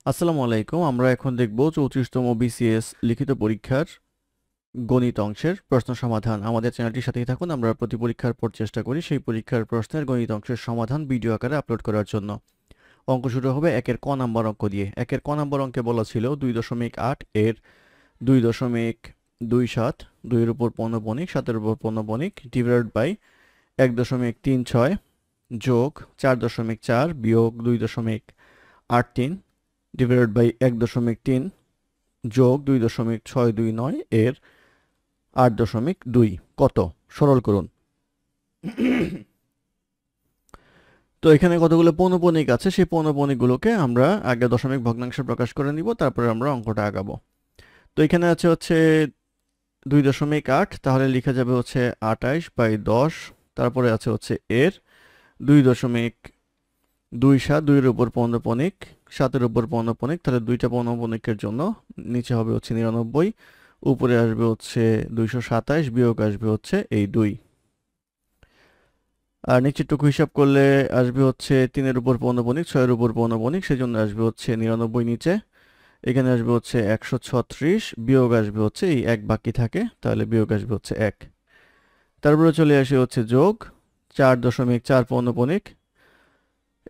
আসসালামু আলাইকুম। আমরা এখন দেখব 34তম বিসিএস লিখিত পরীক্ষার গণিত অংশের প্রশ্ন সমাধান। আমাদের চ্যানেলটির সাথেই থাকুন। আমরা প্রতি পরীক্ষার পর চেষ্টা করি সেই পরীক্ষার প্রশ্নের গণিত অংশের সমাধান ভিডিও আকারে আপলোড করার জন্য। অঙ্ক শুরু হবে একের ক নাম্বার অঙ্ক দিয়ে। একের ক নাম্বার অঙ্কে বলা ছিল 2.8 এর 2.27, 2 এর উপর পৌনঃপুনিক, 7 এর উপর পৌনঃপুনিক ডিভাইডেড বাই 1.36 যোগ 4.4 বিয়োগ 2.83 ডিভাইডেড বাই 1.3 যোগ 2.629 এর 8.2 কত? সরল করুন। তো এখানে কতগুলো পৌনঃপুনিক আছে, সেই পৌনঃপুনিকগুলোকে আমরা আগে দশমিক ভগ্নাংশে প্রকাশ করে নিব, তারপরে আমরা অঙ্কটা আগাবো। তো এখানে আছে হচ্ছে 2.8, তাহলে লেখা যাবে হচ্ছে 28/10। তারপরে আছে হচ্ছে এর 2.27, 2 এর উপর পৌনঃপুনিক, 7 এর উপর পৌনঃপুনিক, তাহলে দুইটা পৌনঃপুনিকের জন্য নিচে হবে হচ্ছে 99, উপরে আসবে হচ্ছে 227, বিয়োগ আসবে হচ্ছে এই 2। আর নিচেরটুকু হিসাব করলে আসবে হচ্ছে 3 এর উপর পৌনঃপুনিক, 6 এর উপর পৌনঃপুনিক, সেজন্য আসবে হচ্ছে 99 নিচে। এখানে আসবে হচ্ছে 136, বিয়োগ আসবে হচ্ছে এই 1 বাকি থাকে, তাহলে বিয়োগ আসবে হচ্ছে 1। তারপরে চলে আসে হচ্ছে যোগ 4.4 পৌনঃপুনিক,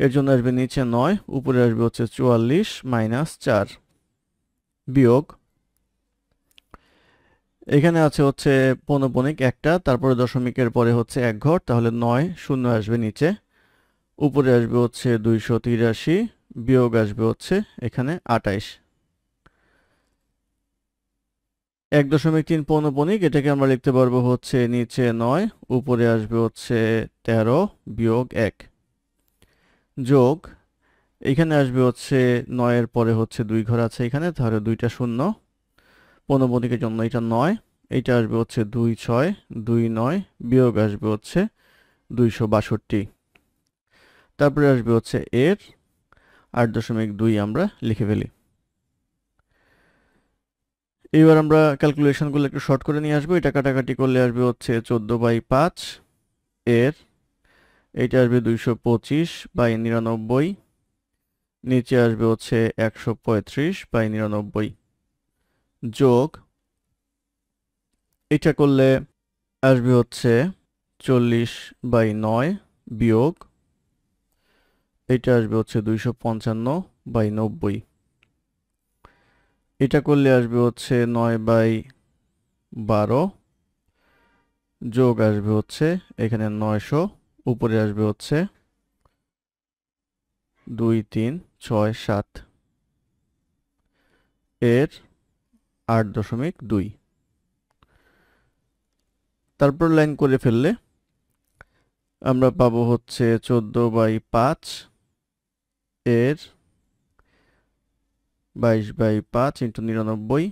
এর জন্য আসবে নিচে 9, উপরে আসবে হচ্ছে 44 মাইনাস 4 বিয়োগ এখানে আছে হচ্ছে পৌনঃপুনিক একটা, তারপরে দশমিকের পরে হচ্ছে 1 ঘর, তাহলে 9 শূন্য আসবে নিচে, উপরে আসবে হচ্ছে 283, বিয়োগ আসবে হচ্ছে এখানে 28। 1.3 পৌনঃপুনিক, এটাকে আমরা লিখতে পারবো হচ্ছে নিচে 9, উপরে আসবে হচ্ছে 13 বিয়োগ 1 যোগ এখানে আসবে হচ্ছে 9 এর পরে হচ্ছে 2 ঘর আছে এখানে, তাহলে 2টা শূন্য, পৌনঃপুনিকের জন্য এটা 9, এইটা আসবে হচ্ছে 2629, বিয়োগ আসবে হচ্ছে 262। তারপরে আসবে হচ্ছে এর 8.2 আমরা লিখে ফেলি। এবার আমরা ক্যালকুলেশনগুলো একটু শর্ট করে নিয়ে আসবো। এটা কাটাকাটি করলে আসবে হচ্ছে 14/5 এর, এইটা আসবে 225/99, নিচে আসবে হচ্ছে 135/99 যোগ এটা করলে আসবে হচ্ছে 40/9 বিয়োগ এটা আসবে হচ্ছে 255/90, এটা করলে আসবে হচ্ছে 9/12 যোগ আসবে হচ্ছে এখানে 900, উপরে আসবে হচ্ছে 2367 এর 8.2। তারপর লাইন করে ফেললে আমরা পাবো হচ্ছে 14/5 এর 22/5 ইন্টু 99,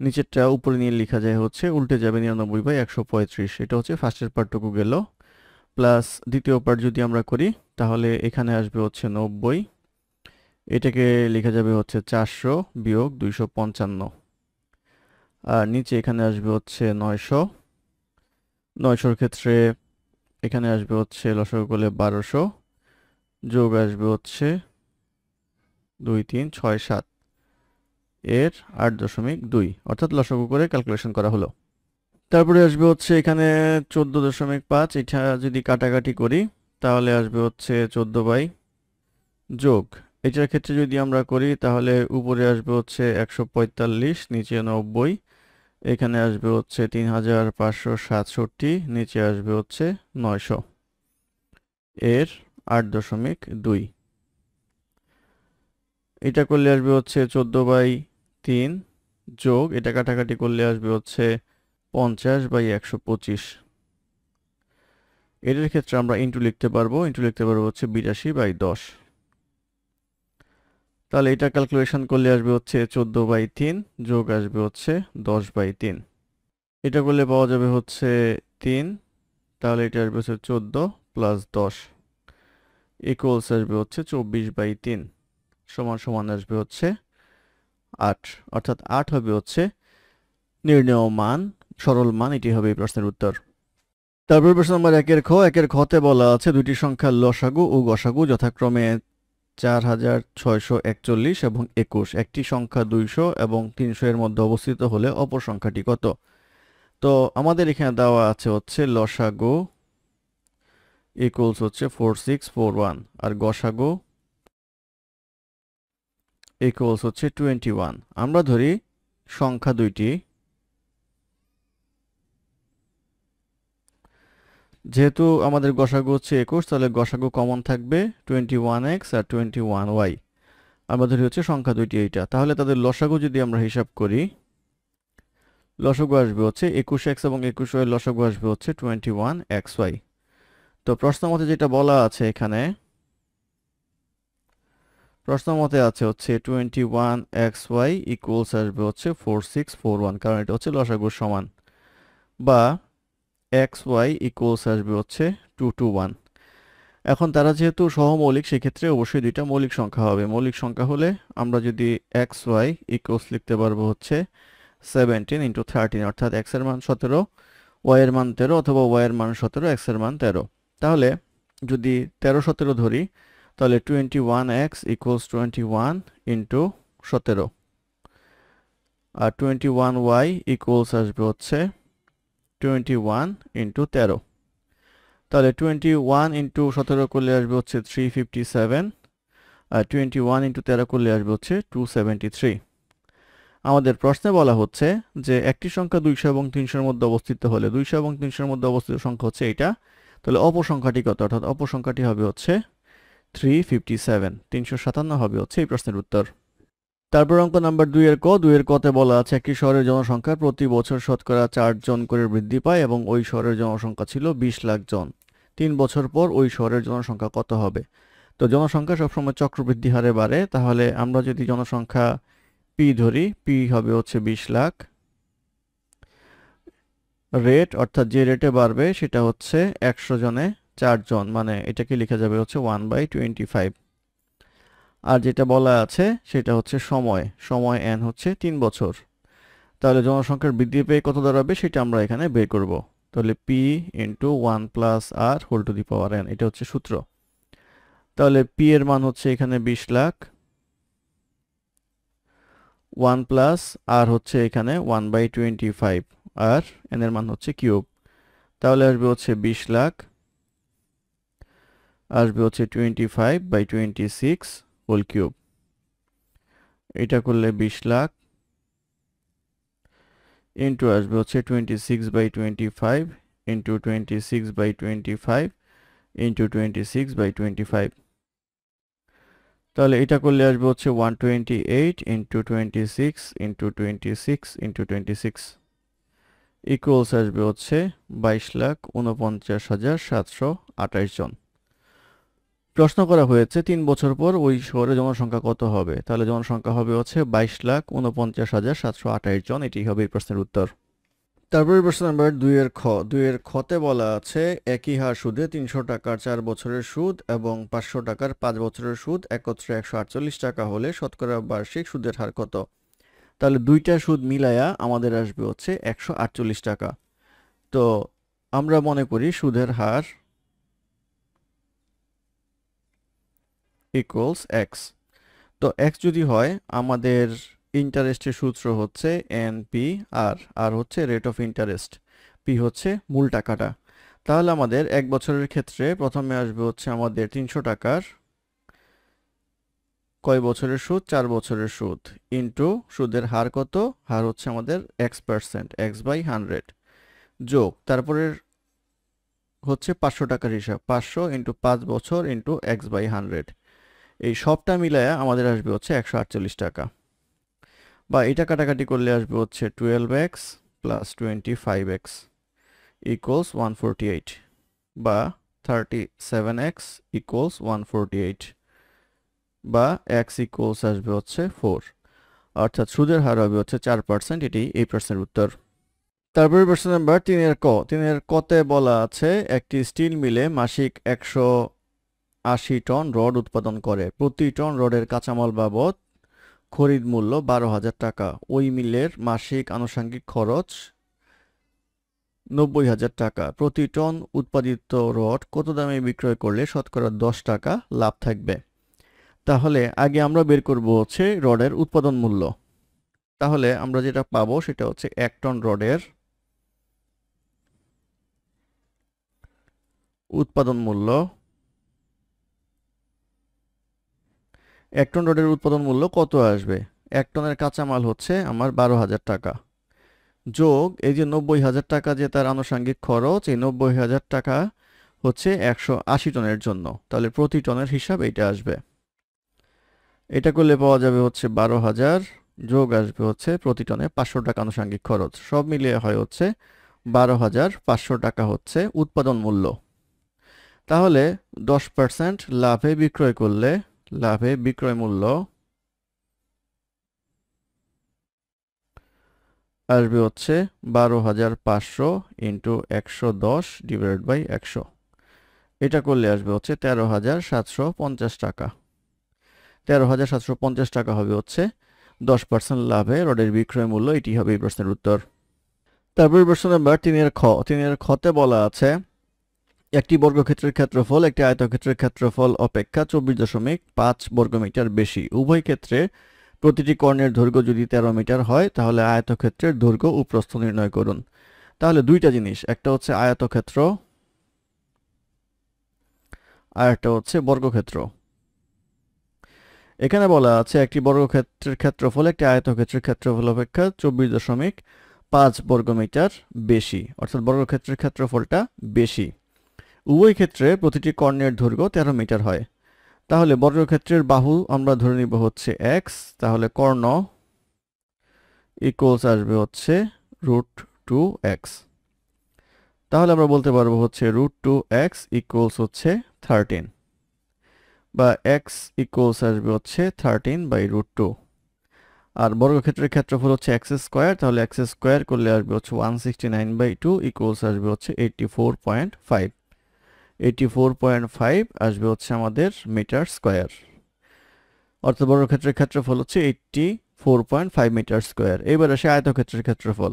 নিচেরটা উপরে নিয়ে লেখা যায় হচ্ছে উল্টে যাবে 99/135। এটা হচ্ছে ফার্স্টের পার্টটুকু গেল, প্লাস দ্বিতীয় পার্ট যদি আমরা করি তাহলে এখানে আসবে হচ্ছে 90, এটাকে লেখা যাবে হচ্ছে 400 বিয়োগ 255, আর নিচে এখানে আসবে হচ্ছে 900, 900-র ক্ষেত্রে এখানে আসবে হচ্ছে লসাগু করলে 1200, যোগ আসবে হচ্ছে 2367 এর 8.2, অর্থাৎ লসাগু করে ক্যালকুলেশন করা হলো। তারপরে আসবে হচ্ছে এখানে 14.5, এটা যদি কাটাকাটি করি তাহলে আসবে হচ্ছে 14 যোগ এটার ক্ষেত্রে যদি আমরা করি তাহলে উপরে আসবে হচ্ছে 145, নিচে 90, এখানে আসবে হচ্ছে 3567, নিচে আসবে হচ্ছে 900 এর 8.2। এটা করলে আসবে হচ্ছে 14/3 যোগ এটা কাটাকাটি করলে আসবে হচ্ছে 50/125, এটার ক্ষেত্রে আমরা ইন্টু লিখতে পারবো হচ্ছে 82/10। তাহলে এটা ক্যালকুলেশন করলে আসবে হচ্ছে 14/3 যোগ আসবে হচ্ছে 10/3, এটা করলে পাওয়া যাবে হচ্ছে 3, তাহলে এটা আসবে হচ্ছে 14 প্লাস 10 ইকুয়ালস আসবে হচ্ছে 24/3 সমান সমান আসবে হচ্ছে 8, অর্থাৎ 8 হবে হচ্ছে নির্ণেয় মান, সরল মান, এটি হবে এই প্রশ্নের উত্তর। তারপর প্রশ্ন নম্বর 1 এর খ। 1 এর খতে বলা আছে দুইটি সংখ্যার লসাগু ও গসাগু যথাক্রমে 4641 এবং 21 একটি সংখ্যা 200 এবং 300 এর মধ্যে অবস্থিত হলে অপর সংখ্যাটি কত? তো আমাদের এখানে দেওয়া আছে হচ্ছে লসাগু ইকুয়ালস হচ্ছে 4641 আর গসাগু ইকুয়ালস হচ্ছে 21। আমরা ধরি সংখ্যা দুইটি, যেহেতু আমাদের গসাগু হচ্ছে 21 তাহলে গসাগু কমন থাকবে 21x আর 21y। আমরা ধরি হচ্ছে সংখ্যা দুইটি এইটা, তাহলে তাদের লসাগু যদি আমরা হিসাব করি, লসাগু আসবে হচ্ছে 21x এবং 21y এর লসাগু আসবে হচ্ছে 21xy। তো প্রশ্ন মতে যেটা বলা আছে এখানে, প্রশ্ন মতে আছে হচ্ছে 21xy ইকুয়ালস আসবে হচ্ছে 4641, কারণ এটা হচ্ছে লসাগুর সমান, বা xy ইকুয়ালস আসবে হচ্ছে 221। এখন তারা যেহেতু সহমৌলিক সেক্ষেত্রে অবশ্যই দুইটা মৌলিক সংখ্যা হবে। মৌলিক সংখ্যা হলে আমরা যদি xy ইকুয়ালস লিখতে পারবো হচ্ছে 17 ইন্টু 13, অর্থাৎ x এর মান 17, y এর মান 13, অথবা y এর মান 17, x এর মান 13। তাহলে যদি 13 17 ধরি তাহলে 21x ইকুয়ালস 21 ইন্টু 17, আর 21y ইকুয়ালস আসবে হচ্ছে 21 ইন্টু 13। তাহলে 21 ইন্টু 17 করলে আসবে হচ্ছে 357, আর 21 ইন্টু 13 করলে আসবে হচ্ছে 273। আমাদের প্রশ্নে বলা হচ্ছে যে একটি সংখ্যা 200 এবং 300 এর মধ্যে অবস্থিত হলে 200 এবং 300 এর মধ্যে অবস্থিত সংখ্যা হচ্ছে এটা, তাহলে অপর সংখ্যাটি কত? অর্থাৎ অপর সংখ্যাটি হবে হচ্ছে 357, 357 হবে হচ্ছে এই প্রশ্নের উত্তর। তারপর অঙ্ক নাম্বার 2 এর ক। 2 এর কতে বলা আছে একটি শহরের জনসংখ্যা প্রতি বছর শতকরা 4 জন করে বৃদ্ধি পায় এবং ওই শহরের জনসংখ্যা ছিল 20 লাখ জন। 3 বছর পর ওই শহরের জনসংখ্যা কত হবে? তো জনসংখ্যা সবসময় চক্রবৃদ্ধি হারে বাড়ে, তাহলে আমরা যদি জনসংখ্যা পি ধরি, পি হবে হচ্ছে 20 লাখ। রেট অর্থাৎ যে রেটে বাড়বে সেটা হচ্ছে 100 জনে 4 জন, মানে এটাকে লেখা যাবে হচ্ছে 1/25। আর যেটা বলা আছে সেটা হচ্ছে সময়, সময় n হচ্ছে 3 বছর। তাহলে জনসংখ্যার বৃদ্ধি পেয়ে কত দাঁড়াবে সেটা আমরা এখানে বের করব। তাহলে p into 1 plus r whole to the power n, এটা হচ্ছে সূত্র। তাহলে p এর মান হচ্ছে এখানে 20 লাখ, 1 প্লাস r হচ্ছে এখানে 1/25, আর n এর মান হচ্ছে কিউব। তাহলে আসবে হচ্ছে 20 লাখ, আসবে হচ্ছে 25/26 হোল কিউব। এটা করলে 20 লাখ ইন্টু আসবে হচ্ছে 26/25 ইন্টু 26/25 ইন্টু 26/25। তাহলে এটা করলে আসবে হচ্ছে 128 ইন্টু 26 ইন্টু 26 ইন্টু 26 ইকুয়ালস আসবে হচ্ছে 22,49,728 জন। প্রশ্ন করা হয়েছে 3 বছর পর ওই শহরে জনসংখ্যা কত হবে? তাহলে জনসংখ্যা হবে হচ্ছে 22,49,728 জন। এটি হবে এই প্রশ্নের উত্তর। তারপরে প্রশ্ন নাম্বার 2 এর খ। 2 এর খতে বলা আছে একই হার সুদে 300 টাকার 4 বছরের সুদ এবং 500 টাকার 5 বছরের সুদ একত্রে 148 টাকা হলে শতকরা বার্ষিক সুদের হার কত? তাহলে দুইটা সুদ মিলায়া আমাদের আসবে হচ্ছে 148 টাকা। তো আমরা মনে করি সুদের হার ইকুয়ালস এক্স। তো এক্স যদি হয় আমাদের ইন্টারেস্টের সূত্র হচ্ছে NPR, আর হচ্ছে রেট অফ ইন্টারেস্ট, পি হচ্ছে মূল টাকাটা। তাহলে আমাদের 1 বছরের ক্ষেত্রে প্রথমে আসবে হচ্ছে আমাদের 300 টাকার কয় বছরের সুদ? 4 বছরের সুদ, ইন্টু সুদের হার কত? হার হচ্ছে আমাদের x%, x/100, যোগ তারপরে হচ্ছে 500 টাকার হিসাব, 500 ইন্টু 5 বছর ইন্টু x/100। এই সবটা মিলায়া আমাদের আসবে হচ্ছে 148 টাকা, বা এটা কাটাকাটি করলে আসবে হচ্ছে 12x প্লাস 25x ইকুয়ালস 148, বা 37x ইকুয়ালস 148, বা x ইকুয়ালস আসবে হচ্ছে 4, অর্থাৎ সুদের হার হবে হচ্ছে 4%। এটি এই প্রশ্নের উত্তর। তারপরে প্রশ্ন নাম্বার 3 এর ক। 3 এর কতে বলা আছে একটি স্টিল মিলে মাসিক 180 টন রড উৎপাদন করে। প্রতি টন রডের কাঁচামাল বাবদ খরিদ মূল্য 12,000 টাকা। ওই মিলের মাসিক আনুষঙ্গিক খরচ 90,000 টাকা। প্রতি টন উৎপাদিত রড কত দামে বিক্রয় করলে শতকরা 10 টাকা লাভ থাকবে? তাহলে আগে আমরা বের করব হচ্ছে রডের উৎপাদন মূল্য। তাহলে আমরা যেটা পাবো সেটা হচ্ছে 1 টন রডের উৎপাদন মূল্য। 1 টন রডের উৎপাদন মূল্য কত আসবে? 1 টনের কাঁচামাল হচ্ছে আমার 12,000 টাকা, যোগ এই যে 90,000 টাকা যে তার আনুষঙ্গিক খরচ, এই 90,000 টাকা হচ্ছে 180 টনের জন্য, তাহলে প্রতি টনের হিসাব এইটা আসবে। এটা করলে পাওয়া যাবে হচ্ছে 12,000, যোগ আসবে হচ্ছে প্রতি টনে 500 টাকা আনুষঙ্গিক খরচ, সব মিলিয়ে হয় হচ্ছে 12,500 টাকা হচ্ছে উৎপাদন মূল্য। তাহলে 10% লাভে বিক্রয় করলে লাভে বিক্রয় মূল্য আসবে হচ্ছে 12,500 ইন্টু 110 ডিভাইডেড বাই 100। এটা করলে আসবে হচ্ছে 13,750 টাকা। 13,750 টাকা হবে হচ্ছে 10% লাভে রডের বিক্রয় মূল্য। এটি হবে এই প্রশ্নের উত্তর। তারপর প্রশ্ন নাম্বার 3 খ। 3 খতে বলা আছে একটি বর্গক্ষেত্রের ক্ষেত্রফল একটি আয়তক্ষেত্রের ক্ষেত্রফল অপেক্ষা 24.5 বর্গমিটার বেশি। উভয় ক্ষেত্রে প্রতিটি কর্ণের দৈর্ঘ্য যদি 13 মিটার হয় তাহলে আয়তক্ষেত্রের দৈর্ঘ্য ও প্রস্থ নির্ণয় করুন। তাহলে দুইটা জিনিস, একটা হচ্ছে আয়তক্ষেত্র আর একটা হচ্ছে বর্গক্ষেত্র। এখানে বলা আছে একটি বর্গক্ষেত্রের ক্ষেত্রফল একটি আয়তক্ষেত্রের ক্ষেত্রফল অপেক্ষা 24.5 বর্গমিটার বেশি, অর্থাৎ বর্গক্ষেত্রের ক্ষেত্রফলটা বেশি। উভয় ক্ষেত্রে প্রতিটি কর্ণের দৈর্ঘ্য 13 মিটার হয়। তাহলে বর্গক্ষেত্রের বাহু আমরা ধরে নিব হচ্ছে x, তাহলে কর্ণ ইকুয়ালস আসবে হচ্ছে √2x। তাহলে আমরা বলতে পারবো হচ্ছে √2x ইকুয়ালস হচ্ছে 13, বা x ইকুয়ালস আসবে হচ্ছে 13/√2। আর বর্গক্ষেত্রের ক্ষেত্রফল হচ্ছে x স্কয়ার, তাহলে x স্কয়ার করলে আসবে হচ্ছে 169/2 ইকুয়ালস আসবে হচ্ছে 84.5। 84.5 আসবে হচ্ছে আমাদের মিটার স্কয়ার, অর্থাৎ বর্গক্ষেত্রের ক্ষেত্রফল হচ্ছে 84.5 মিটার স্কয়ার। এবার আসে আয়তক্ষেত্রের ক্ষেত্রফল।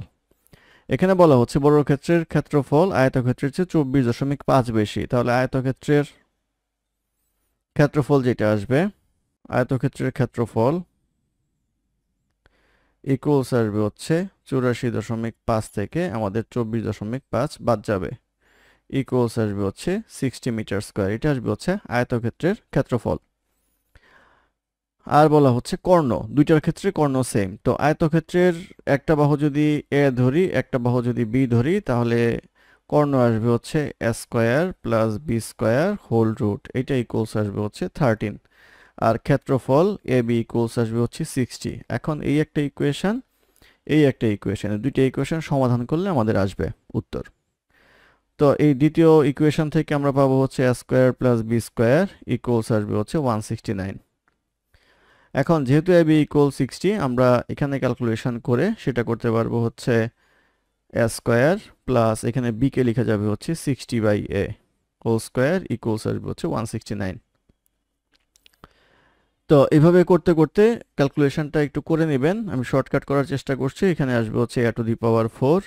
এখানে বলা হচ্ছে বর্গক্ষেত্রের ক্ষেত্রফল আয়তক্ষেত্রের চেয়ে 24.5 বেশি, তাহলে আয়তক্ষেত্রের ক্ষেত্রফল যেটা আসবে, আয়তক্ষেত্রের ক্ষেত্রফল ইকুয়ালস আসবে হচ্ছে 84.5 থেকে আমাদের 24.5 বাদ যাবে, ইকুয়ালস আসবে হচ্ছে 60 মিটার স্কয়ার। এটা আসবে হচ্ছে আয়তক্ষেত্রের ক্ষেত্রফল। আর বলা হচ্ছে কর্ণ, দুইটার ক্ষেত্রে কর্ণ সেম। তো আয়তক্ষেত্রের একটা বাহু যদি এ ধরি, একটা বাহু যদি বি ধরি, তাহলে কর্ণ আসবে হচ্ছে a square plus B square whole root, এটা ইকুয়ালস আসবে হচ্ছে 13। আর ক্ষেত্রফল এ বি ইকুয়ালস আসবে হচ্ছে 60। এখন এই একটা ইকুয়েশন, এই একটা ইকুয়েশন, দুইটা ইকুয়েশন সমাধান করলে আমাদের আসবে উত্তর। তো এই দ্বিতীয় ইকুয়েশন থেকে আমরা পাবো হচ্ছে a square plus B square equals আসবে হচ্ছে 169। এখন যেহেতু ab ইকুয়াল 60, আমরা এখানে ক্যালকুলেশন করে সেটা করতে পারবো হচ্ছে a স্কয়ার প্লাস এখানে b কে লেখা যাবে হচ্ছে 60/a হোল স্কয়ার ইকুয়ালস আসবে হচ্ছে 169। তো এইভাবে করতে করতে ক্যালকুলেশনটা একটু করে নেবেন, আমি শর্টকাট করার চেষ্টা করছি। এখানে আসবে হচ্ছে a to the power 4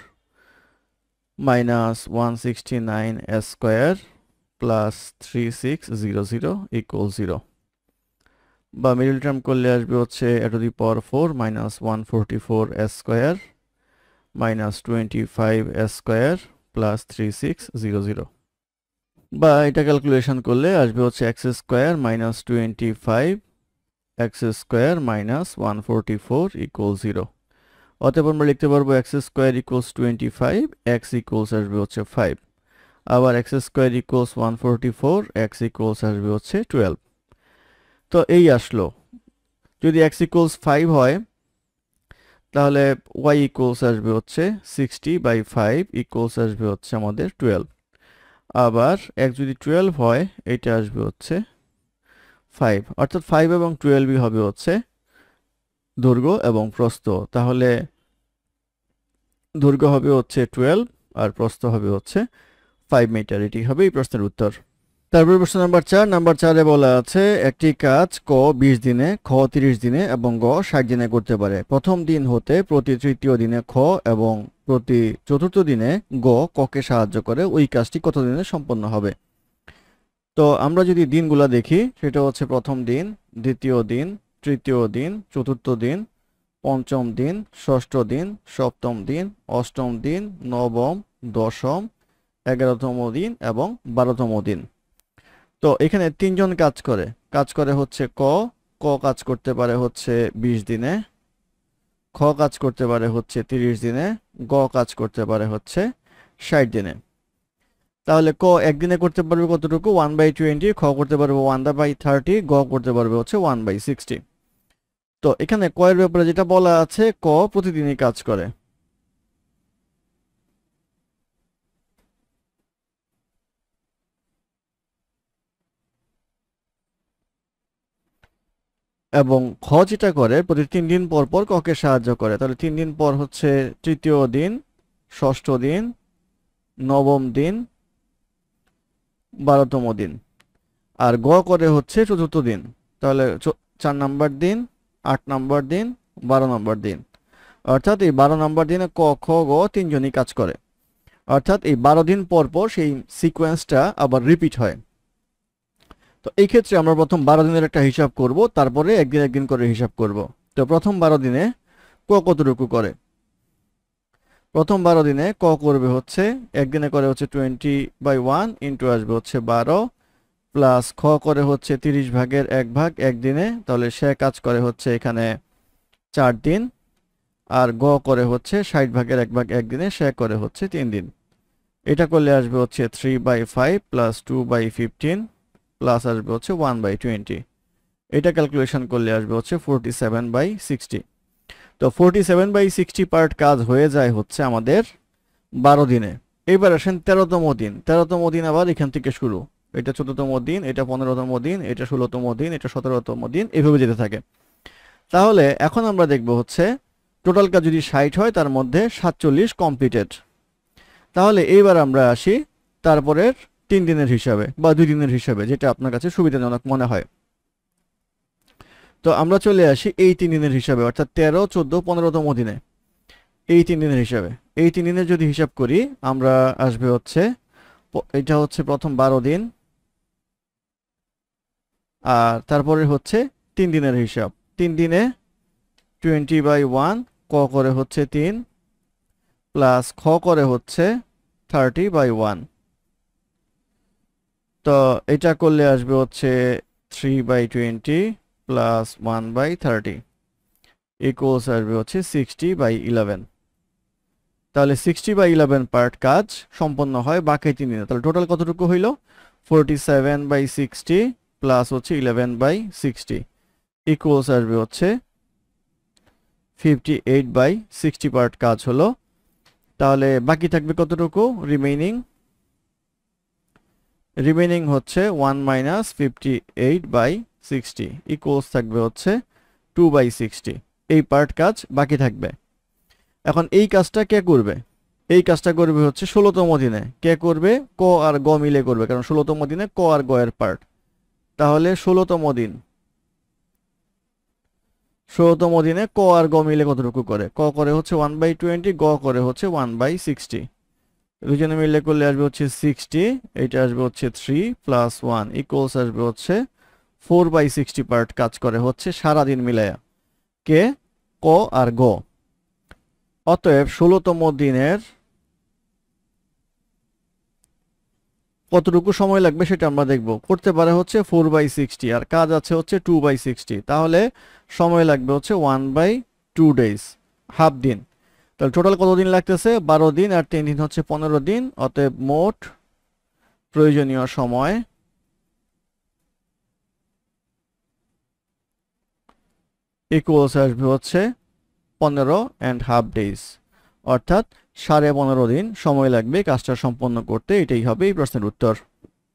minus 169 a square plus 3600 equal 0, বা মিডল টার্ম করলে আসবে হচ্ছে a to the power 4 minus 144 a square minus 25 a square plus 3600, বা এটা ক্যালকুলেশন করলে আসবে হচ্ছে x square minus 25 x square minus 144 equal 0। অতএব আমরা লিখতে পারবো x square equals 25, x equals আসবে হচ্ছে 5, আবার x square equals 144, x equals আসবে হচ্ছে 12। তো এই আসলো। যদি x ইকুয়ালস 5 হয় তাহলে y ইকুয়ালস আসবে হচ্ছে 60/5 ইকুয়ালস আসবে হচ্ছে আমাদের 12। আবার x যদি 12 হয় এটা আসবে হচ্ছে 5, অর্থাৎ 5 এবং 12ই হবে হচ্ছে দৈর্ঘ্য এবং প্রস্থ। তাহলে দৈর্ঘ্য হবে হচ্ছে 12 আর প্রস্থ হবে হচ্ছে 5 মিটার। এটি হবে এই প্রশ্নের উত্তর। তারপর প্রশ্ন নাম্বার 4। নাম্বার 4-এ বলা আছে একটি কাজ ক 20 দিনে, খ 30 দিনে এবং গ 60 দিনে করতে পারে। প্রথম দিন হতে প্রতি তৃতীয় দিনে খ এবং প্রতি চতুর্থ দিনে গ ককে সাহায্য করে, ওই কাজটি কত দিনে সম্পন্ন হবে। তো আমরা যদি দিনগুলা দেখি সেটা হচ্ছে প্রথম দিন, দ্বিতীয় দিন, তৃতীয় দিন, চতুর্থ দিন, পঞ্চম দিন, ষষ্ঠ দিন, সপ্তম দিন, অষ্টম দিন, নবম, দশম, 11তম দিন এবং 12তম দিন। তো এখানে তিনজন কাজ করে হচ্ছে ক কাজ করতে পারে হচ্ছে 20 দিনে, খ কাজ করতে পারে হচ্ছে 30 দিনে, গ কাজ করতে পারে হচ্ছে 60 দিনে। তাহলে ক একদিনে করতে পারবে কতটুকু? 1/20, খ করতে পারবে 1/30, গ করতে পারবে হচ্ছে 1/60। তো এখানে ক এর ব্যাপারে যেটা বলা আছে, ক প্রতিদিনই কাজ করে। এবং খ যেটা করে প্রতি 3 দিন পর পর ককে সাহায্য করে। তাহলে 3 দিন পর হচ্ছে তৃতীয় দিন, ষষ্ঠ দিন, নবম দিন, 12তম দিন। আর গ করে হচ্ছে চতুর্থ দিন। তাহলে 4 নাম্বার দিন, 8 নাম্বার দিন, 12 নাম্বার দিন। অর্থাৎ এই 12 নাম্বার দিনে ক, খ, গ তিনজনই কাজ করে। অর্থাৎ এই 12 দিন পর পর সেই সিকোয়েন্সটা আবার রিপিট হয়। তো এই ক্ষেত্রে আমরা প্রথম 12 দিনের একটা হিসাব করব, তারপরে একদিন একদিন করে হিসাব করব। তো প্রথম 12 দিনে ক কতটুকু করে? প্রথম 12 দিনে ক করবে হচ্ছে, একদিনে করে হচ্ছে 20/1 ইন্টু আসবে হচ্ছে 12, প্লাস খ করে হচ্ছে 30 ভাগের 1 ভাগ একদিনে, তাহলে সে কাজ করে হচ্ছে এখানে 4 দিন। আর গ করে হচ্ছে 60 ভাগের 1 ভাগ একদিনে, সে করে হচ্ছে 3 দিন। এটা করলে আসবে হচ্ছে 3/5 প্লাস 2/15 প্লাস আসবে হচ্ছে 1/20। এটা ক্যালকুলেশন করলে আসবে হচ্ছে 47/60। তো 47/60 পার্ট কাজ হয়ে যায় হচ্ছে আমাদের 12 দিনে। এবার আসেন 13তম দিন। 13তম দিন আবার এখান থেকে শুরু। এটা 14তম দিন, এটা 15তম দিন, এটা 16তম দিন, এটা 17তম দিন, এভাবে যেতে থাকে। তাহলে এখন আমরা দেখব হচ্ছে টোটাল কাজ যদি 60 হয়, তার মধ্যে 47 কমপ্লিটেড। তাহলে এইবার আমরা আসি তারপরের 3 দিনের হিসাবে বা 2 দিনের হিসাবে, যেটা আপনার কাছে সুবিধাজনক মনে হয়। তো আমরা চলে আসি এই 3 দিনের হিসাবে, অর্থাৎ 13, 14, 15তম দিনে। এই 3 দিনের হিসাবে, এই 3 দিনের যদি হিসাব করি, আমরা আসবে হচ্ছে এটা হচ্ছে প্রথম 12 দিন, আর তারপরে হচ্ছে 3 দিনের হিসাব। 3 দিনে 20/1, ক করে হচ্ছে 3, প্লাস খ করে হচ্ছে 30/1। তো এটা করলে আসবে হচ্ছে 3/20 প্লাস 1/30 ইকুয়ালস আসবে হচ্ছে 60/11। তাহলে 60/11 পার্ট কাজ সম্পন্ন হয় বাকি 3 দিনে। তাহলে টোটাল কতটুকু হইল? 47/60 প্লাস হচ্ছে 11/60 ইকুয়ালস আসবে হচ্ছে 58/60 পার্ট কাজ হলো। তাহলে বাকি থাকবে কতটুকু? রিমেইনিং হচ্ছে 1 মাইনাস 58/60 ইকুয়ালস থাকবে হচ্ছে 2/60। এই পার্ট কাজ বাকি থাকবে। এখন এই কাজটা কে করবে? এই কাজটা করবে হচ্ছে 16তম দিনে। কে করবে? ক আর গ মিলে করবে, কারণ 16তম দিনে ক আর গ এর পার্ট। তাহলে 16তম দিনে ক আর গ মিলে কতটুকু করে? ক করে হচ্ছে 1/20, গ করে হচ্ছে 1/60। দুজনে মিলে করলে আসবে হচ্ছে 60, এইটা আসবে হচ্ছে 3 প্লাস 1 ইকুয়ালস আসবে হচ্ছে 4/60 পার্ট কাজ করে হচ্ছে সারাদিন মিলায়া। কে? ক আর গ। অতএব 16তম দিনের কতটুকু সময় লাগবে সেটা আমরা দেখব। করতে পারে হচ্ছে 4/60, আর কাজ আছে হচ্ছে 2/60। তাহলে সময় লাগবে হচ্ছে 1/2 ডেজ, হাফ দিন। তাহলে টোটাল কত দিন লাগতেছে? 12 দিন, আর 3 দিন হচ্ছে 15 দিন। অতএব মোট প্রয়োজনীয় সময় ইকুয়ালস আসবে হচ্ছে 15.5 ডেজ, অর্থাৎ 15.5 দিন সময় লাগবে কাজটা সম্পন্ন করতে। এটাই হবে এই প্রশ্নের উত্তর।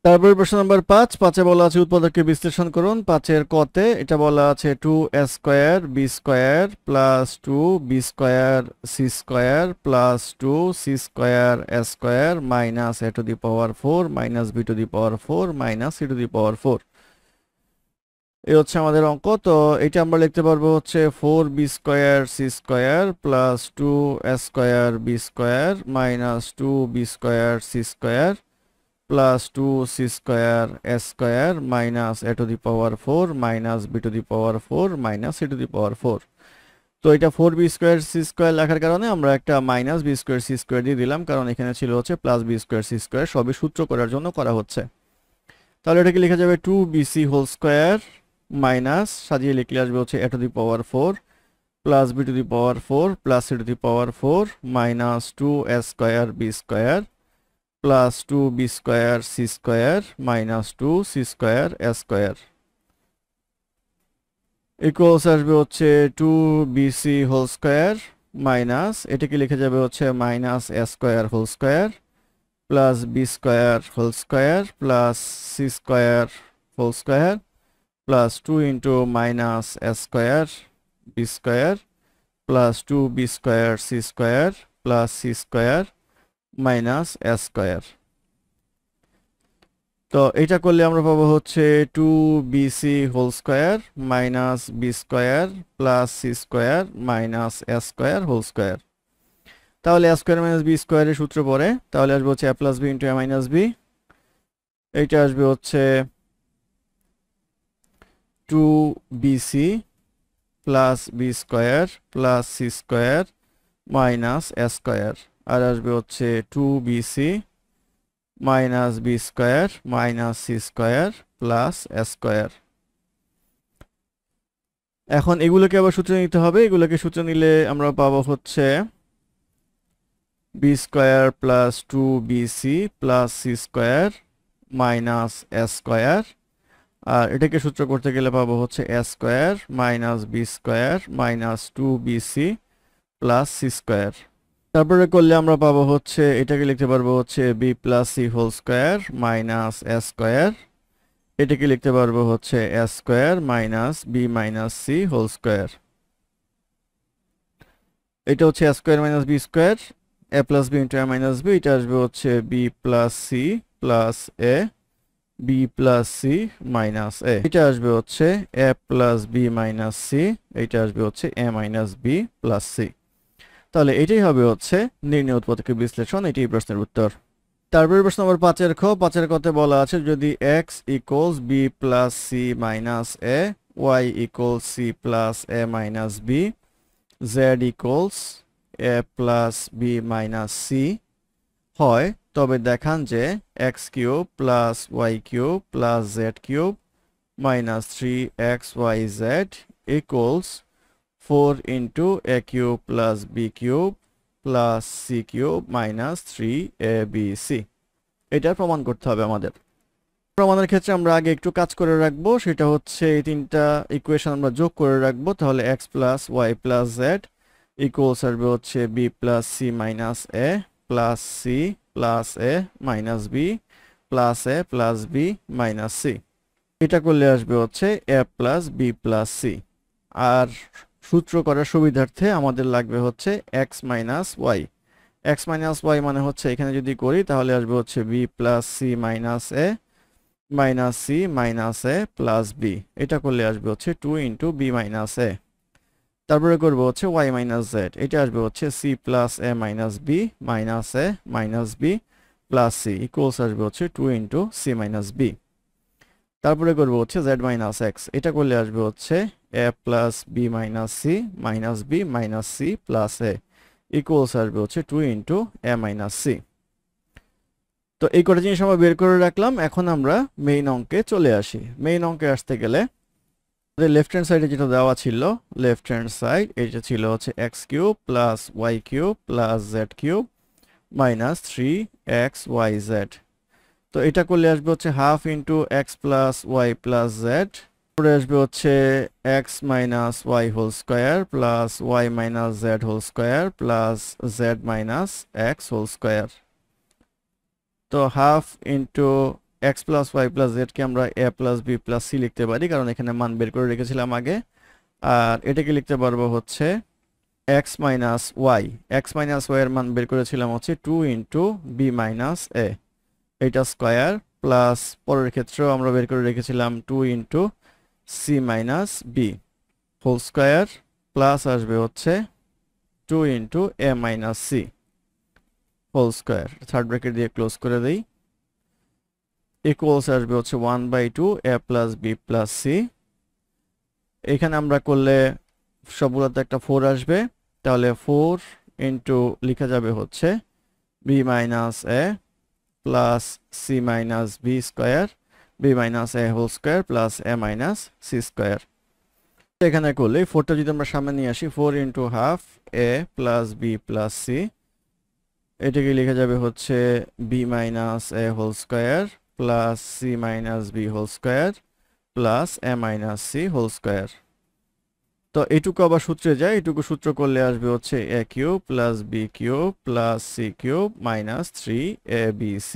তারপরে প্রশ্ন নাম্বার 5। 5-এ বলা আছে উৎপাদককে বিশ্লেষণ করুন। 5-এর কতে এটা বলা আছে 2a square b square plus 2b square c square plus 2c square a square minus a to the power 4 minus b to the power 4 minus c to the power 4। এই হচ্ছে আমাদের অঙ্ক। তো এটা আমরা লিখতে পারবো হচ্ছে 4b square c square plus 2a square b square minus 2b square c square plus 2c square a square minus a to the power 4 minus b to the power 4 minus c to the power 4। তো এটা 4b square c square লেখার কারণে আমরা একটা minus b square c square দিয়ে দিলাম, কারণ এখানে ছিল হচ্ছে plus b square c square, সবই সূত্র করার জন্য করা হচ্ছে। তাহলে এটাকে লেখা যাবে 2bc হোল স্কয়ার মাইনাস সাজিয়ে লিখলে আসবে হচ্ছে a to the power 4 plus b to the power 4 plus c to the power 4 minus 2a square b square plus 2b square c square minus 2c square a square equals আসবে হচ্ছে 2bc whole square minus এটাকে লিখে যাবে হচ্ছে minus a square whole square plus b square whole square plus c square whole square plus 2 into minus a square b square plus 2b square c square plus c square minus a square. তো এটা করলে আমরা পাবো হচ্ছে 2bc whole square minus b square plus c square minus a square whole square. তাহলে a square minus b স্কয়ারের সূত্র পড়ে, তাহলে আসবে হচ্ছে a plus b into a minus b। এইটা আসবে হচ্ছে 2bc plus b square plus c square minus a square, আর আসবে হচ্ছে 2bc minus b square minus c square plus a square. এখন এগুলোকে আবার সূত্র নিতে হবে, এগুলোকে সূত্র নিলে আমরা পাবো হচ্ছে b square plus 2bc plus c square minus a square, আর এটাকে সূত্র করতে গেলে পাবো হচ্ছে a square minus b square minus 2bc plus c square. তারপরে করলে আমরা পাবো হচ্ছে এটাকে লিখতে পারবো হচ্ছে b plus c whole square minus a square, এটাকে লিখতে পারবো হচ্ছে a square minus b minus c whole square. এটা হচ্ছে a square minus b square a plus b into a minus b, এটা আসবে হচ্ছে b plus c plus a b plus c minus a, এটা আসবে হচ্ছে a plus b minus c, এটা আসবে হচ্ছে a minus b plus c। তাহলে এটাই হবে হচ্ছে নির্ণয় উৎপাদকের বিশ্লেষণ, এটাই প্রশ্নের উত্তর। তারপরে প্রশ্ন নম্বর 5-এর খ, 5-এর কতে বলা আছে যদি x equals b plus c minus a, y equals c plus a minus b, z equals a plus b minus c হয়, তবে দেখান যে x cube plus y cube plus z cube minus 3xyz equals 4 into a cube plus b cube plus c cube minus 3abc। এটা প্রমাণ করতে হবে আমাদের। প্রমাণের ক্ষেত্রে আমরা আগে একটু কাজ করে রাখবো, সেটা হচ্ছে এই তিনটা ইকুয়েশন আমরা যোগ করে রাখবো। তাহলে x plus y plus z equals আসবে হচ্ছে b plus c minus a plus c plus a minus b plus a plus b minus c। এটা করলে আসবে হচ্ছে a plus b plus c। আর সূত্র করার সুবিধার্থে আমাদের লাগবে হচ্ছে x minus Y. x minus Y মানে হচ্ছে এখানে যদি করি তাহলে আসবে হচ্ছে b plus c minus a minus c minus a plus b, এটা করলে আসবে হচ্ছে 2 ইন্টু b মাইনাস a। তারপরে করবো হচ্ছে y মাইনাস z, এটা আসবে হচ্ছে c plus a minus b minus a minus b plus c equals আসবে হচ্ছে 2 ইন্টু c মাইনাস b। তারপরে করবো হচ্ছে z মাইনাস x, এটা করলে আসবে হচ্ছে a plus b minus c minus b minus c plus a equals আসবে হচ্ছে 2 ইন্টু a মাইনাস c। তো এই কটা জিনিস আমরা বের করে রাখলাম। এখন আমরা মেইন অঙ্কে চলে আসি। মেইন অঙ্কে আসতে গেলে আমাদের লেফট হ্যান্ড সাইডে যেটা দেওয়া ছিল, লেফট হ্যান্ড সাইড এটা ছিল হচ্ছে x cube plus y cube plus z cube minus 3xyz। তো এটা করলে আসবে হচ্ছে half into x plus y plus z, পরে আসবে হচ্ছে x minus y whole square plus y minus z whole square plus z minus x whole square. তো half into x plus y plus z কে আমরা a plus b plus c লিখতে পারি, কারণ এখানে মান বের করে রেখেছিলাম আগে। আর এটাকে লিখতে পারবো হচ্ছে x minus y, x minus y এর মান বের করেছিলাম হচ্ছে 2 ইন্টু b মাইনাস a, এটা স্কয়ার প্লাস পরের ক্ষেত্রেও আমরা বের করে রেখেছিলাম 2 into c minus b whole square plus আসবে হচ্ছে 2 into a minus c whole square. Third bracket দিয়ে ক্লোজ করে দেই। ইকুয়ালস আসবে হচ্ছে 1/2 a plus B plus C. এখানে আমরা করলে সবগুলোতে একটা 4 আসবে, তাহলে 4 ইন্টু লিখা যাবে হচ্ছে b minus a plus c minus b square, b minus a whole square plus a minus c square. এখানে করলে 4টা যদি আমরা সামনে নিয়ে আসি, 4 into half a plus B plus c, এটাকে লিখে যাবে হচ্ছে b minus a whole square plus c minus b whole square plus a minus c whole square. তো এইটুকু আবার সূত্রে যায়, এইটুকু সূত্র করলে আসবে হচ্ছে a cube plus b cube plus c cube minus 3abc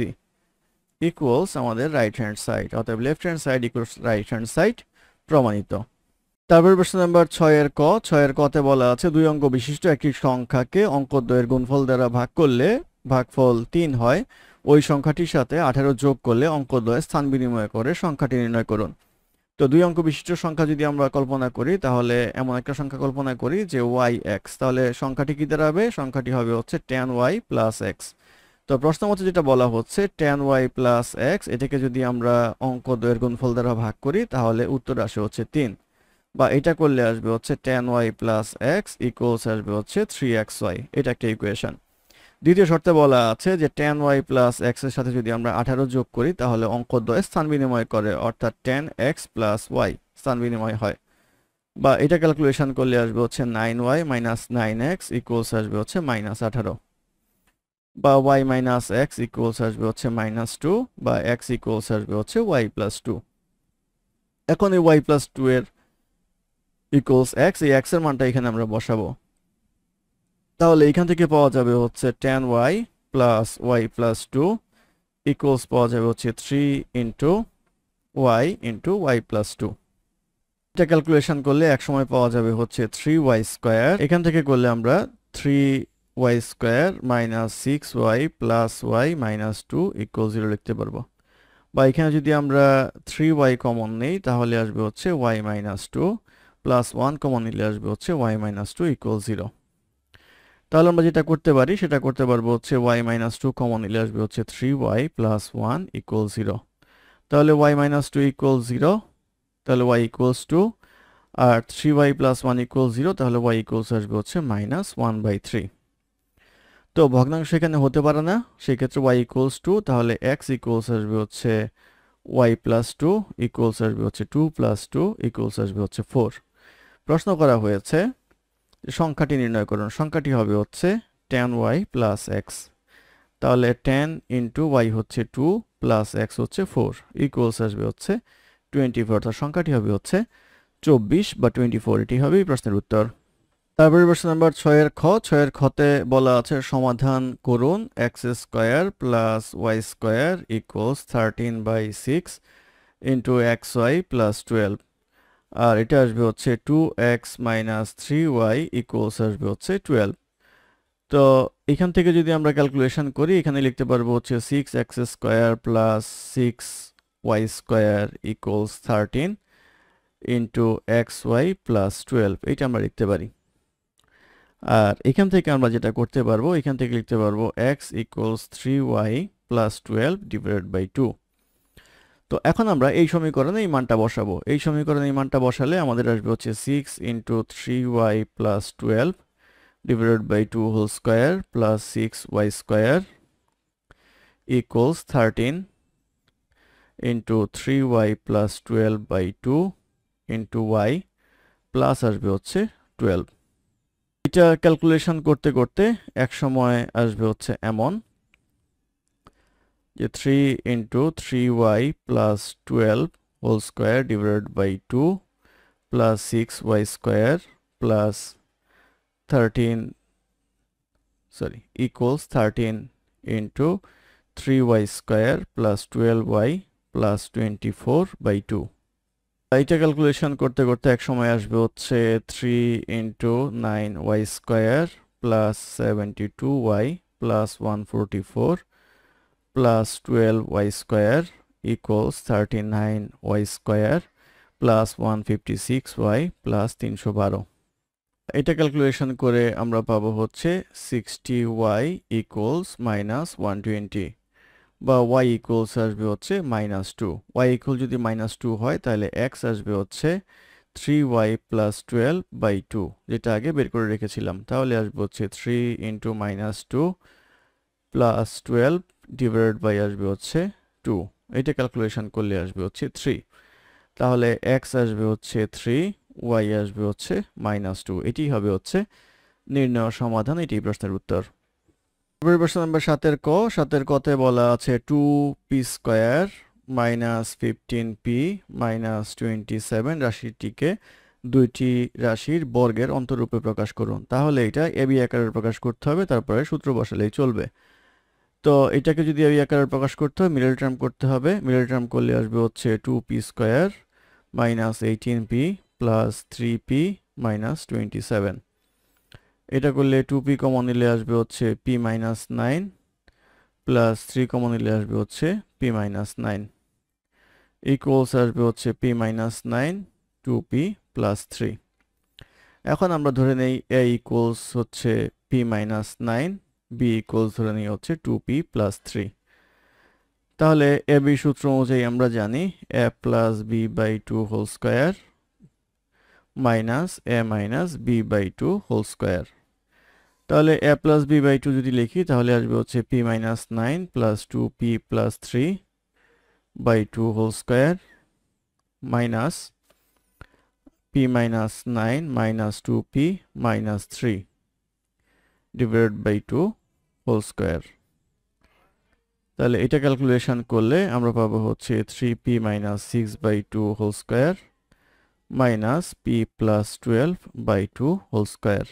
equals আমাদের রাইট হ্যান্ড সাইড, অতএব left hand side equals right hand side প্রমাণিত। তারপর প্রশ্ন নাম্বার 6-এর ক। 6-এর কতে বলা আছে 2 অঙ্ক বিশিষ্ট একটি সংখ্যাকে অঙ্কদ্বয়ের গুণফল দ্বারা ভাগ করলে ভাগফল 3 হয়, ওই সংখ্যাটির সাথে 18 যোগ করলে অঙ্কদ্বয়ের স্থান বিনিময় করে সংখ্যাটি নির্ণয় করুন। তো 2 অঙ্ক বিশিষ্ট সংখ্যা যদি আমরা কল্পনা করি, তাহলে এমন একটা সংখ্যা কল্পনা করি যে yx, তাহলে সংখ্যাটি কি দাঁড়াবে? সংখ্যাটি হবে হচ্ছে tan y প্লাস x। তো প্রশ্ন মতে যেটা বলা হচ্ছে tan y প্লাস x, এটাকে যদি আমরা অঙ্কদ্বয়ের গুণফল দ্বারা ভাগ করি তাহলে উত্তর আসে হচ্ছে 3, বা এটা করলে আসবে হচ্ছে tan y plus x equals আসবে হচ্ছে 3xy। এটা একটা ইকুয়েশন। দ্বিতীয় শর্তে বলা আছে যে tan y প্লাস x এর সাথে যদি আমরা 18 যোগ করি তাহলে অঙ্কদ্বয় স্থান বিনিময় করে, অর্থাৎ tan x প্লাস y স্থান বিনিময় হয়, বা এটা ক্যালকুলেশন করলে আসবে হচ্ছে 9y মাইনাস 9x ইকুয়ালস আসবে হচ্ছে মাইনাস 18, বা y মাইনাস x ইকুয়ালস আসবে হচ্ছে মাইনাস 2, বা x ইকুয়ালস আসবে হচ্ছে y প্লাস 2। এখন এই y প্লাস 2 এর ইকুয়ালস x, এই x এর মানটা এখানে আমরা বসাবো। তাহলে এখান থেকে পাওয়া যাবে হচ্ছে tan y plus y plus 2 equals পাওয়া যাবে হচ্ছে 3 into y into y plus 2। এটা ক্যালকুলেশন করলে এক সময় পাওয়া যাবে হচ্ছে 3y স্কোয়ার। এখান থেকে করলে আমরা 3y square minus 6y plus y minus 2 equal 0 লিখতে পারবো, বা এখানে যদি আমরা 3y কমন নেই তাহলে আসবে হচ্ছে y মাইনাস 2 প্লাস 1 কমন নিলে আসবে হচ্ছে y মাইনাস 2 ইকুয়াল 0। তাহলে আমরা যেটা করতে পারি সেটা করতে পারবো হচ্ছে y মাইনাস 2 কমন নিলে আসবে হচ্ছে 3y প্লাস 1 ইকুয়াল 0। তাহলে y মাইনাস 2 ইকুয়াল 0, তাহলে y ইকুয়ালস 2, আর 3y প্লাস 1 ইকুয়াল 0, তাহলে y ইকুয়ালস আসবে হচ্ছে মাইনাস 1/3। তো ভগ্নাংশ এখানে হতে পারে না, সেক্ষেত্রে y ইকুয়ালস 2, তাহলে x ইকুয়ালস আসবে হচ্ছে y প্লাস 2 ইকুয়ালস আসবে হচ্ছে 2 প্লাস 2 ইকুয়ালস আসবে হচ্ছে 4। প্রশ্ন করা হয়েছে সংখ্যাটি নির্ণয় করুন। সংখ্যাটি হবে হচ্ছে tan y প্লাস x, তাহলে tan ইন্টু y হচ্ছে 2 প্লাস x হচ্ছে 4 ইকুয়ালস আসবে হচ্ছে 24, অর্থাৎ সংখ্যাটি হবে হচ্ছে 24 বা 24, এটি হবে এই প্রশ্নের উত্তর। তারপরে প্রশ্ন নাম্বার 6-এর খ। 6-এর খতে বলা আছে সমাধান করুন x square plus y square equals 13/6 into xy plus 12, আর এটা আসবে হচ্ছে 2x মাইনাস 3y ইকুয়ালস আসবে হচ্ছে 12। তো এখান থেকে যদি আমরা ক্যালকুলেশন করি, এখানে লিখতে পারবো হচ্ছে 6x square plus 6y square equals 13 into xy plus 12, এটা আমরা লিখতে পারি। আর এখান থেকে আমরা যেটা করতে পারবো, এখান থেকে লিখতে পারবো x equals 3y plus 12 divided by 2। তো এখন আমরা এই সমীকরণে এই মানটা বসাবো। এই সমীকরণে এই মানটা বসালে আমাদের আসবে হচ্ছে 6 into 3y plus 12 divided by 2 whole square plus 6y square equals 13 into 3y plus 12 by 2 into y plus আসবে হচ্ছে 12। এটা ক্যালকুলেশন করতে করতে এক সময় আসবে হচ্ছে এমন যে 3 into 3y plus 12 whole square divided by 2 plus 6y square plus 13 equals 13 into 3y square plus 12y plus 24 by 2। এটা ক্যালকুলেশন করতে করতে এক সময় আসবে হচ্ছে 3 into 9y square plus 72y plus 144 plus 12y square equals 39y square plus 156y plus 312। এটা calculation করে আমরা পাবো হচ্ছে 60y ইকুয়ালস মাইনাস 120, বা y ইকুয়ালস আসবে হচ্ছে -2। y ইকুয়াল যদি -2 হয় তাহলে x আসবে হচ্ছে 3y প্লাস 12/2, যেটা আগে বের করে রেখেছিলাম। তাহলে আসবে হচ্ছে 3 ইন্টু -2 প্লাস 12 ডিভাইডেড বাই আসবে হচ্ছে 2। এটা ক্যালকুলেশন করলে আসবে হচ্ছে 3। তাহলে x আসবে হচ্ছে 3, y আসবে হচ্ছে -2। এটি হবে হচ্ছে নির্ণয় সমাধান, এটি প্রশ্নের উত্তর। প্রশ্ন নাম্বার 7 ক। 7 কতে বলা আছে 2p square minus 15p minus 27 রাশিটিকে দুইটি রাশির বর্গের অন্তরূপে প্রকাশ করুন। তাহলে এটা এবি আকারে প্রকাশ করতে হবে, তারপরে সূত্র বসালেই চলবে। তো এটাকে যদি এবি আকারে প্রকাশ করতে হয় মিডল টার্ম করতে হবে। মিডল টার্ম করলে আসবে হচ্ছে 2p square minus 18p plus 3p minus 27। এটা করলে 2p কমন নিলে আসবে হচ্ছে p মাইনাস 9 প্লাস 3 কমন নিলে আসবে হচ্ছে p মাইনাস 9 ইকুয়ালস আসবে হচ্ছে p মাইনাস 9 2p প্লাস 3। এখন আমরা ধরে নেই a ইকুয়ালস হচ্ছে p মাইনাস 9, b ইকুয়ালস ধরে নেই হচ্ছে 2p প্লাস 3। তাহলে a b সূত্র অনুযায়ী আমরা জানি a plus b by 2 whole square minus a minus b by 2 whole square. তাহলে a প্লাস b বাই 2 যদি লিখি তাহলে আসবে হচ্ছে p minus 9 plus 2p plus 3 by 2 whole square minus p minus 9 minus 2p minus 3 divided by 2 whole square. তাহলে এটা calculation করলে আমরা পাবো হচ্ছে 3p minus 6 by 2 whole square minus p plus 12 by 2 whole square.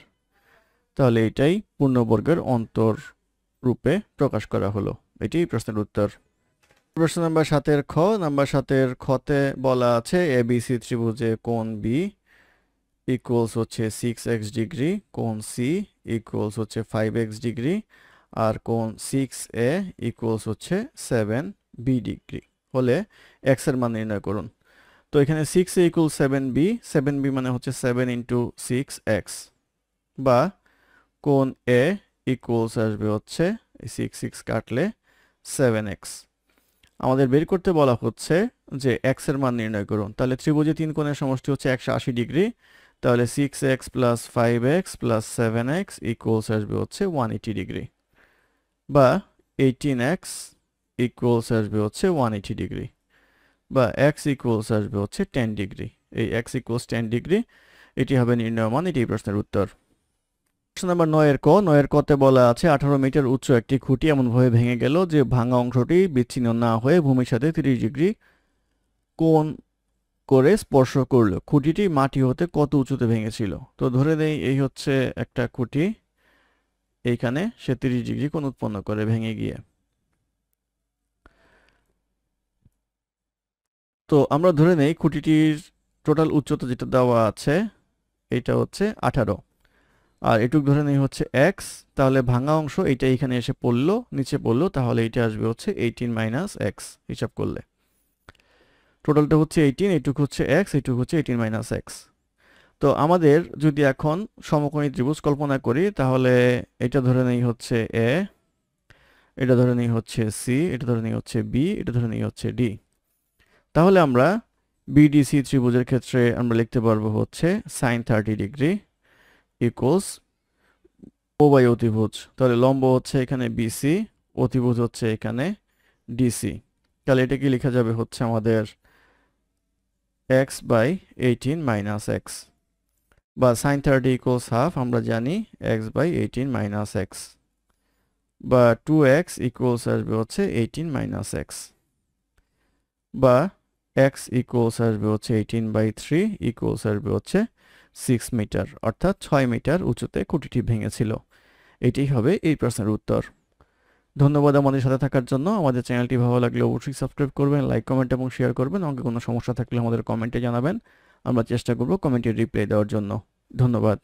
তাহলে এটাই পূর্ণবর্গের অন্তর রূপে প্রকাশ করা হলো। এটি প্রশ্নের উত্তর। প্রশ্ন নাম্বার 7 খ। নাম্বার 7 খতে বলা আছে ABC ত্রিভুজে কোণ B ইকুয়ালস হচ্ছে 6x ডিগ্রি, কোণ C ইকুয়ালস হচ্ছে 5x ডিগ্রি, আর কোণ 6A ইকুয়ালস হচ্ছে 7b ডিগ্রি হলে x এর মান নির্ণয় করুন। তো এখানে 6a ইকুয়াল 7b, 7b মানে হচ্ছে 7 ইন্টু 6x, বা কোণ A ইকুয়ালস আসবে হচ্ছে 6 কাটলে 7x। আমাদের বের করতে বলা হচ্ছে যে x এর মান নির্ণয় করুন। তাহলে ত্রিভুজে তিন কোণের সমষ্টি হচ্ছে 180 ডিগ্রি। তাহলে 6x plus 5x plus 7x equals আসবে হচ্ছে 180 ডিগ্রি, বা 18x ইকুয়ালস আসবে হচ্ছে 180 ডিগ্রি, বা x ইকুয়ালস আসবে হচ্ছে 10 ডিগ্রি। এই x ইকুয়ালস 10 ডিগ্রি এটি হবে নির্ণয় মান, এটি প্রশ্নের উত্তর। প্রশ্ন নাম্বার 9 ক। 9 কতে বলা আছে 18 মিটার উচ্চ একটি খুঁটি এমনভাবে ভেঙে গেল যে ভাঙা অংশটি বিচ্ছিন্ন না হয়ে ভূমির সাথে 30 ডিগ্রি কোণ করে স্পর্শ করলো। খুঁটিটি মাটি হতে কত উঁচুতে ভেঙেছিল? তো ধরে নেই এই হচ্ছে একটা খুঁটি, এইখানে সে 30 ডিগ্রি কোণ উৎপন্ন করে ভেঙে গিয়ে। তো আমরা ধরে নেই খুঁটিটির টোটাল উচ্চতা যেটা দেওয়া আছে এটা হচ্ছে 18, আর এটুক ধরে নেই হচ্ছে x। তাহলে ভাঙা অংশ এইটা এখানে এসে পড়লো, নিচে পড়লো, তাহলে এটা আসবে হচ্ছে 18 মাইনাস x হিসাব করলে। টোটালটা হচ্ছে 18, এইটুক হচ্ছে x, এইটুক হচ্ছে 18 মাইনাস x। তো আমাদের যদি এখন সমকোণী ত্রিভুজ কল্পনা করি তাহলে এটা ধরে নেই হচ্ছে a, এটা ধরে নেই হচ্ছে c, এটা ধরে নেই হচ্ছে b, এটা ধরে নেই হচ্ছে d। তাহলে আমরা BDC ত্রিভুজের ক্ষেত্রে আমরা লিখতে পারবো হচ্ছে sin 30 ডিগ্রি ইকুয়ালস ও বাই অতিভুজ। তাহলে লম্ব হচ্ছে এখানে BC, অতিভুজ হচ্ছে এখানে DC। তাহলে এটা কি লেখা যাবে হচ্ছে আমাদের x বাই 18 মাইনাস x, বা sin 30 ইকুয়ালস হাফ, আমরা জানি x বাই 18 মাইনাস x, বা 2x ইকুয়ালস আসবে হচ্ছে 18 মাইনাস x, বা x ইকুয়ালস আসবে হচ্ছে 18 বাই 3 ইকুয়ালস আসবে হচ্ছে 6 মিটার, অর্থাৎ 6 মিটার উঁচুতে খুঁটিটি ভেঙেছিল। এটাই হবে এই প্রশ্নের উত্তর। ধন্যবাদ আমাদের সাথে থাকার জন্য। আমাদের চ্যানেলটি ভালো লাগলে অবশ্যই সাবস্ক্রাইব করবেন, লাইক, কমেন্ট এবং শেয়ার করবেন। অঙ্কে কোনো সমস্যা থাকলে আমাদের কমেন্টে জানাবেন, আমরা চেষ্টা করব কমেন্টের রিপ্লাই দেওয়ার জন্য। ধন্যবাদ।